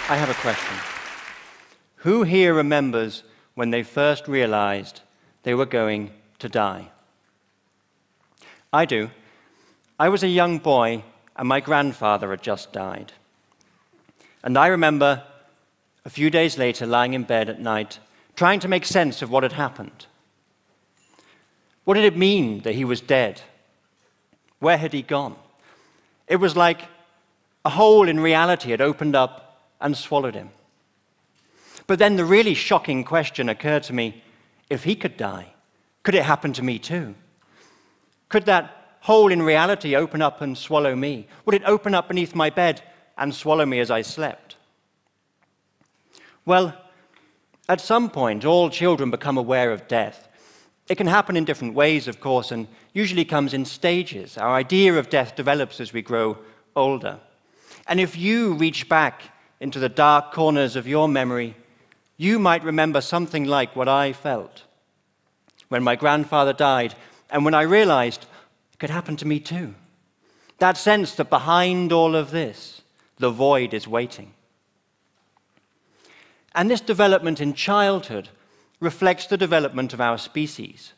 I have a question. Who here remembers when they first realized they were going to die? I do. I was a young boy, and my grandfather had just died. And I remember a few days later lying in bed at night, trying to make sense of what had happened. What did it mean that he was dead? Where had he gone? It was like a hole in reality had opened up and swallowed him. But then the really shocking question occurred to me: if he could die, could it happen to me too? Could that hole in reality open up and swallow me? Would it open up beneath my bed and swallow me as I slept? Well, at some point, all children become aware of death. It can happen in different ways, of course, and usually comes in stages. Our idea of death develops as we grow older. And if you reach back into the dark corners of your memory, you might remember something like what I felt when my grandfather died, and when I realized it could happen to me too. That sense that behind all of this, the void is waiting. And this development in childhood reflects the development of our species.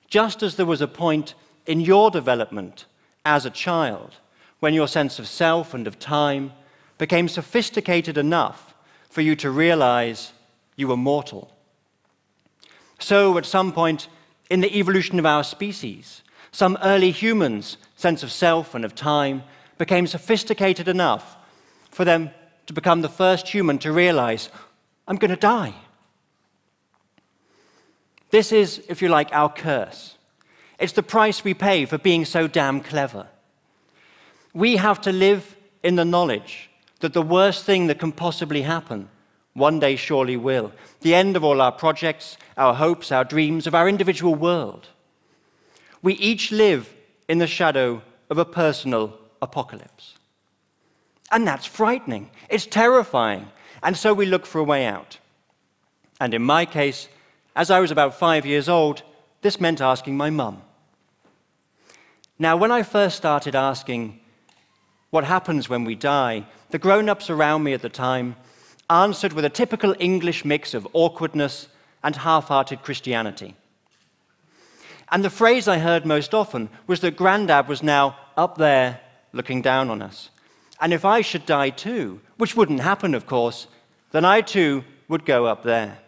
Just as there was a point in your development as a child when your sense of self and of time became sophisticated enough for you to realize you were mortal. So at some point in the evolution of our species, some early humans' sense of self and of time became sophisticated enough for them to become the first human to realize, I'm going to die. This is, if you like, our curse. It's the price we pay for being so damn clever. We have to live in the knowledge that the worst thing that can possibly happen one day surely will. The end of all our projects, our hopes, our dreams, of our individual world. We each live in the shadow of a personal apocalypse. And that's frightening. It's terrifying. And so we look for a way out. And in my case, as I was about 5 years old, this meant asking my mum. Now, when I first started asking what happens when we die, the grown-ups around me at the time answered with a typical English mix of awkwardness and half-hearted Christianity. And the phrase I heard most often was that Grandad was now up there looking down on us. And if I should die too, which wouldn't happen, of course, then I too would go up there.